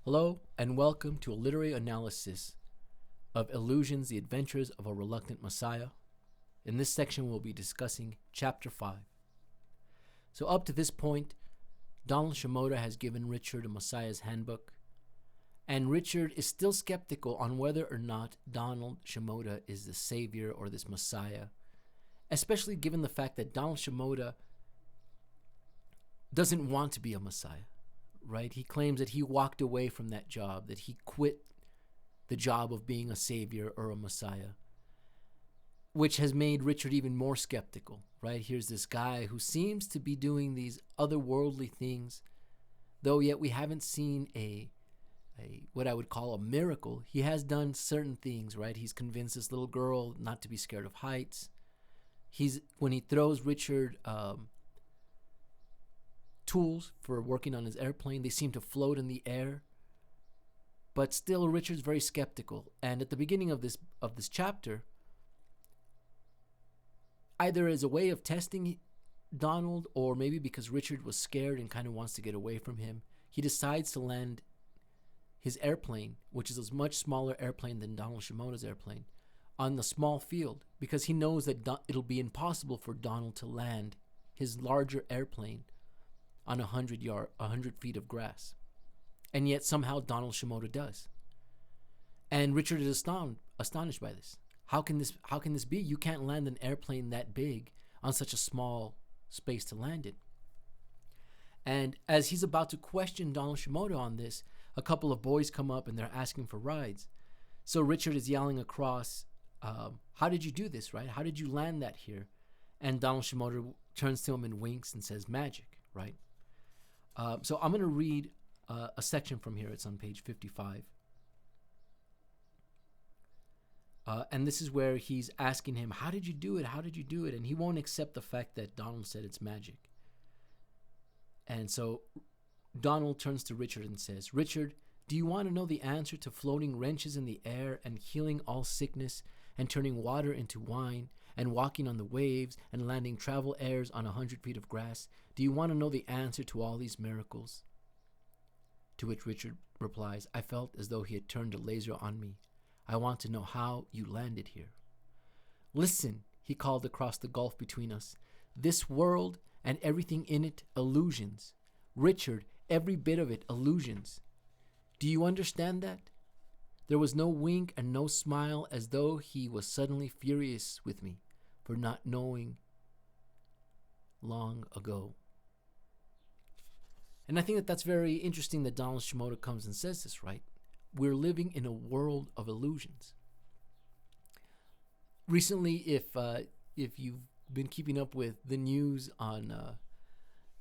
Hello, and welcome to a literary analysis of Illusions, the Adventures of a Reluctant Messiah. In this section, we'll be discussing Chapter 5. So up to this point, Donald Shimoda has given Richard a Messiah's handbook, and Richard is still skeptical on whether or not Donald Shimoda is the savior or this Messiah, especially given the fact that Donald Shimoda doesn't want to be a Messiah. Right? He claims that he walked away from that job, that he quit the job of being a savior or a Messiah, which has made Richard even more skeptical, right? Here's this guy who seems to be doing these otherworldly things, though yet we haven't seen a what I would call a miracle. He has done certain things, right? He's convinced this little girl not to be scared of heights. When he throws Richard tools for working on his airplane, they seem to float in the air. But still, Richard's very skeptical. And at the beginning of this chapter, either as a way of testing Donald, or maybe because Richard was scared and kind of wants to get away from him, he decides to land his airplane, which is a much smaller airplane than Donald Shimoda's airplane, on the small field, because he knows that it'll be impossible for Donald to land his larger airplane on 100 feet of grass. And yet somehow Donald Shimoda does. And Richard is astonished by this. How can this be? You can't land an airplane that big on such a small space to land it. And as he's about to question Donald Shimoda on this, a couple of boys come up and they're asking for rides. So Richard is yelling across, how did you do this, right? How did you land that here? And Donald Shimoda turns to him and winks and says, magic, right? So I'm going to read a section from here. It's on page 55. And this is where he's asking him, how did you do it? How did you do it? And he won't accept the fact that Donald said it's magic. And so Donald turns to Richard and says, Richard, do you want to know the answer to floating wrenches in the air and healing all sickness and turning water into wine and walking on the waves and landing travel airs on 100 feet of grass? Do you want to know the answer to all these miracles? To which Richard replies, I felt as though he had turned a laser on me. I want to know how you landed here. Listen, he called across the gulf between us. This world and everything in it, illusions. Richard, every bit of it, illusions. Do you understand that? There was no wink and no smile, as though he was suddenly furious with me for not knowing long ago. And I think that that's very interesting that Donald Shimoda comes and says this, right? We're living in a world of illusions. Recently, if you've been keeping up with the news on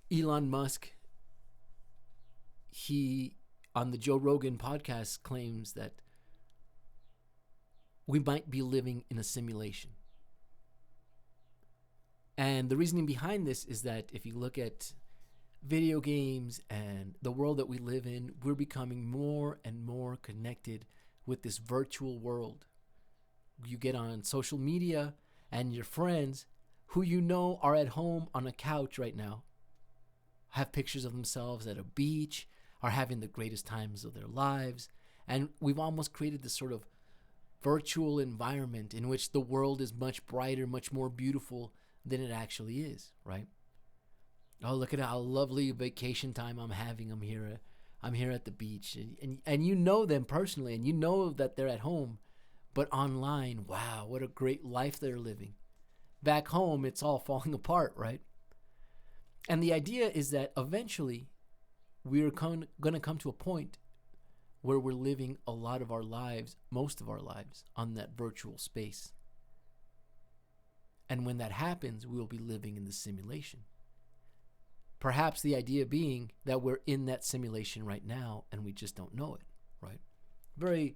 Elon Musk, he, on the Joe Rogan podcast, claims that we might be living in a simulation. And the reasoning behind this is that if you look at video games and the world that we live in, we're becoming more and more connected with this virtual world. You get on social media and your friends who you know are at home on a couch right now have pictures of themselves at a beach, are having the greatest times of their lives. And we've almost created this sort of virtual environment in which the world is much brighter, much more beautiful than it actually is, right? Oh, look at how lovely vacation time I'm having. I'm here at the beach. And you know them personally, and you know that they're at home. But online, wow, what a great life they're living. Back home, it's all falling apart, right? And the idea is that eventually we're going to come to a point where we're living a lot of our lives, most of our lives, on that virtual space. And when that happens, we will be living in the simulation. Perhaps the idea being that we're in that simulation right now and we just don't know it, right? Very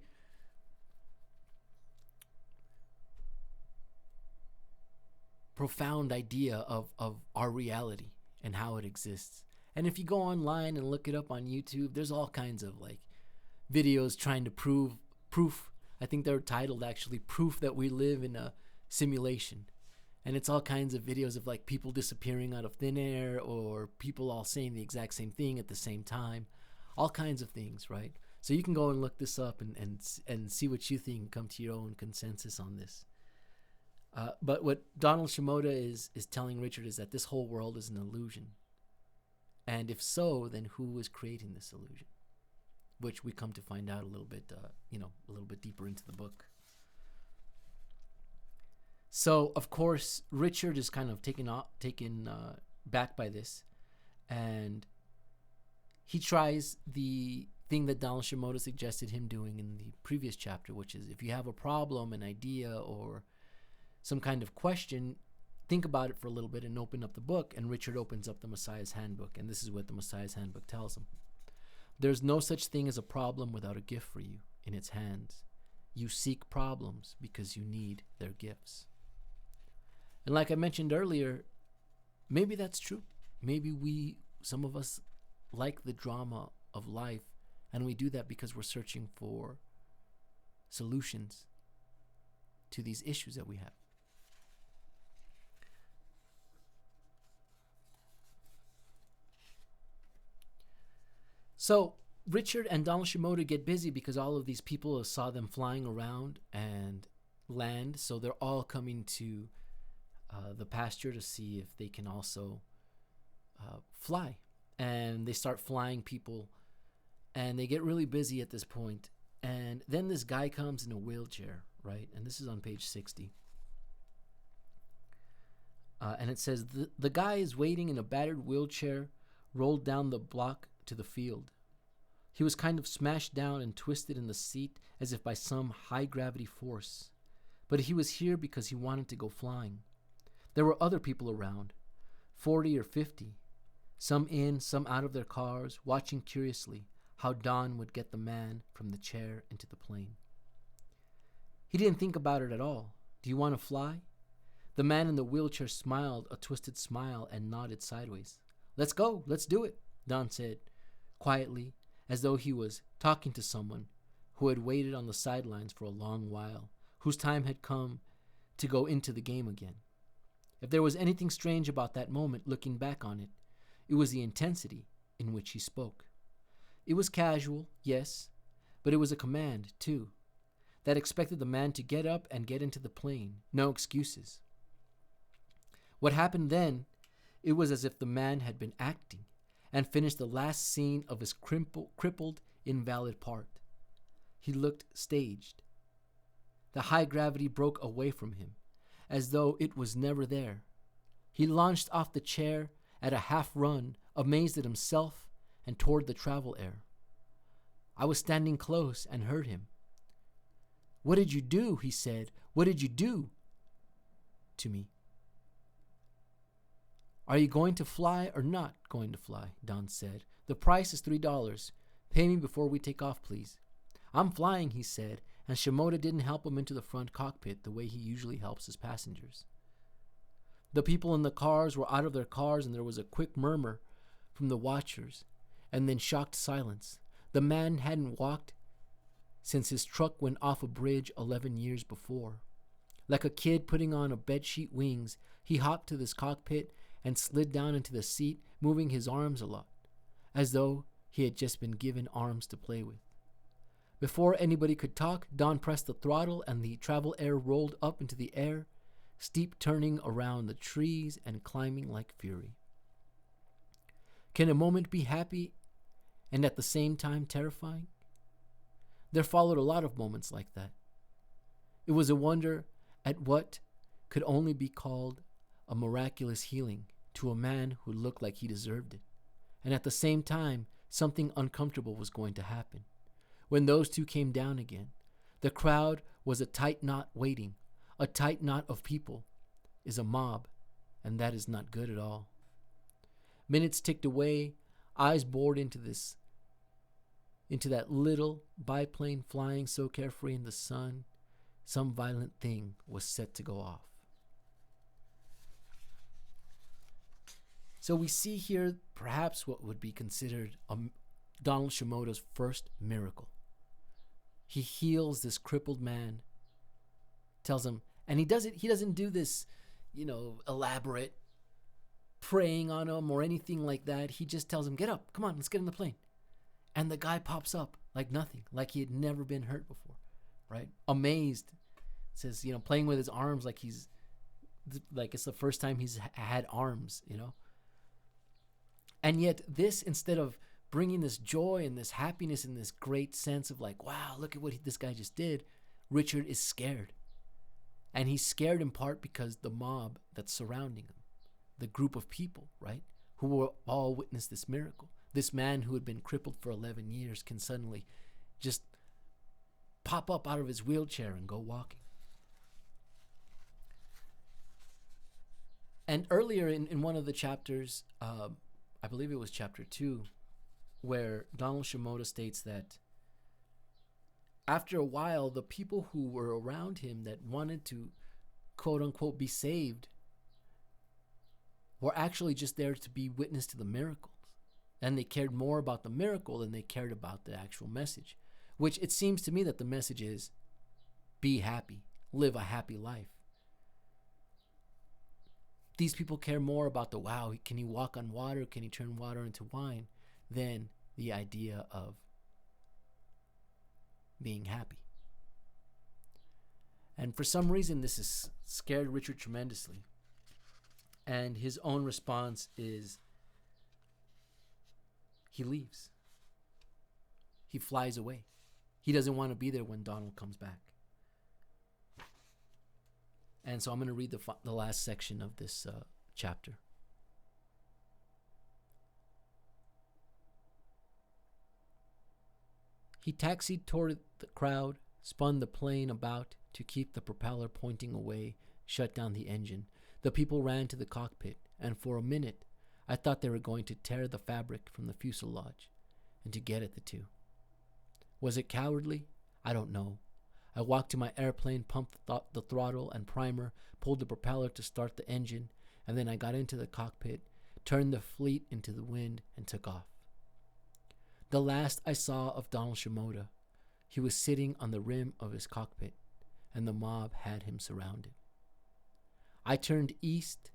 profound idea of our reality and how it exists. And if you go online and look it up on YouTube, there's all kinds of videos trying to proof. I think they're titled actually "Proof That We Live in a Simulation." And it's all kinds of videos of people disappearing out of thin air, or people all saying the exact same thing at the same time. All kinds of things, right? So you can go and look this up and see what you think, come to your own consensus on this. But what Donald Shimoda is telling Richard is that this whole world is an illusion. And if so, then who is creating this illusion? Which we come to find out a little bit, a little bit deeper into the book. So, of course, Richard is kind of taken back by this. And he tries the thing that Donald Shimoda suggested him doing in the previous chapter, which is if you have a problem, an idea, or some kind of question, think about it for a little bit and open up the book. And Richard opens up the Messiah's Handbook. And this is what the Messiah's Handbook tells him. There's no such thing as a problem without a gift for you in its hands. You seek problems because you need their gifts. And like I mentioned earlier, maybe that's true. Maybe some of us like the drama of life, and we do that because we're searching for solutions to these issues that we have. So Richard and Donald Shimoda get busy because all of these people saw them flying around and land. So they're all coming to the pasture to see if they can also fly. And they start flying people. And they get really busy at this point. And then this guy comes in a wheelchair, right? And this is on page 60. And it says, the guy is waiting in a battered wheelchair rolled down the block to the field. He was kind of smashed down and twisted in the seat as if by some high-gravity force. But he was here because he wanted to go flying. There were other people around, 40 or 50, some in, some out of their cars, watching curiously how Don would get the man from the chair into the plane. He didn't think about it at all. Do you want to fly? The man in the wheelchair smiled a twisted smile and nodded sideways. Let's go, let's do it, Don said, quietly, as though he was talking to someone who had waited on the sidelines for a long while, whose time had come to go into the game again. If there was anything strange about that moment, looking back on it, it was the intensity in which he spoke. It was casual, yes, but it was a command, too, that expected the man to get up and get into the plane. No excuses. What happened then, it was as if the man had been acting and finished the last scene of his crippled, invalid part. He looked staged. The high gravity broke away from him, as though it was never there. He launched off the chair at a half run, amazed at himself and toward the travel air. I was standing close and heard him. What did you do? He said. What did you do to me? Are you going to fly or not going to fly? Don said. The price is $3. Pay me before we take off, please. I'm flying, he said, and Shimoda didn't help him into the front cockpit the way he usually helps his passengers. The people in the cars were out of their cars, and there was a quick murmur from the watchers, and then shocked silence. The man hadn't walked since his truck went off a bridge 11 years before. Like a kid putting on a bedsheet wings, he hopped to this cockpit and slid down into the seat, moving his arms a lot, as though he had just been given arms to play with. Before anybody could talk, Don pressed the throttle and the travel air rolled up into the air, steep turning around the trees and climbing like fury. Can a moment be happy and at the same time terrifying? There followed a lot of moments like that. It was a wonder at what could only be called a miraculous healing to a man who looked like he deserved it. And at the same time, something uncomfortable was going to happen. When those two came down again, the crowd was a tight knot waiting. A tight knot of people is a mob, and that is not good at all. Minutes ticked away, eyes bored into that little biplane flying so carefree in the sun. Some violent thing was set to go off. So we see here perhaps what would be considered Donald Shimoda's first miracle. He heals this crippled man, tells him, and he doesn't do this, elaborate praying on him or anything like that. He just tells him, get up, come on, let's get in the plane. And the guy pops up like nothing, like he had never been hurt before, right? Amazed. It says, playing with his arms like it's the first time he's had arms, And yet this, instead of bringing this joy and this happiness and this great sense of like, wow, look at what this guy just did, Richard is scared. And he's scared in part because the mob that's surrounding him, the group of people, right, who will all witness this miracle. This man who had been crippled for 11 years can suddenly just pop up out of his wheelchair and go walking. And earlier in one of the chapters, I believe it was chapter 2, where Donald Shimoda states that after a while, the people who were around him that wanted to, quote unquote, be saved were actually just there to be witness to the miracles. And they cared more about the miracle than they cared about the actual message, which it seems to me that the message is be happy, live a happy life. These people care more about the, wow, can he walk on water? Can he turn water into wine? Than the idea of being happy. And for some reason, this has scared Richard tremendously. And his own response is he leaves. He flies away. He doesn't want to be there when Donald comes back. And so I'm going to read the last section of this chapter. He taxied toward the crowd, spun the plane about to keep the propeller pointing away, shut down the engine. The people ran to the cockpit, and for a minute, I thought they were going to tear the fabric from the fuselage and to get at the two. Was it cowardly? I don't know. I walked to my airplane, pumped the throttle and primer, pulled the propeller to start the engine, and then I got into the cockpit, turned the fleet into the wind, and took off. The last I saw of Donald Shimoda, he was sitting on the rim of his cockpit, and the mob had him surrounded. I turned east,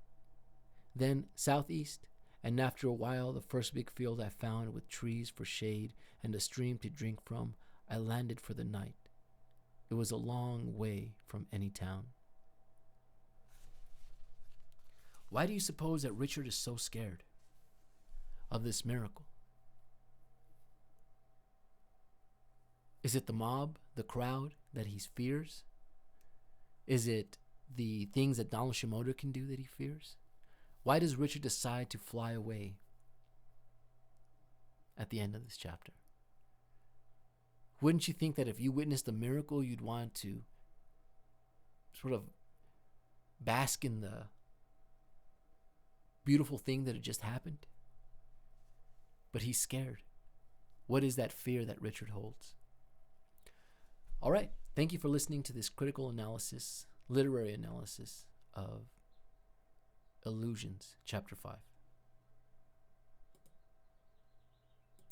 then southeast, and after a while, the first big field I found with trees for shade and a stream to drink from, I landed for the night. It was a long way from any town. Why do you suppose that Richard is so scared of this miracle? Is it the mob, the crowd that he fears? Is it the things that Donald Shimoda can do that he fears? Why does Richard decide to fly away at the end of this chapter? Wouldn't you think that if you witnessed a miracle, you'd want to sort of bask in the beautiful thing that had just happened? But he's scared. What is that fear that Richard holds? All right. Thank you for listening to this critical analysis, literary analysis of Illusions, Chapter 5.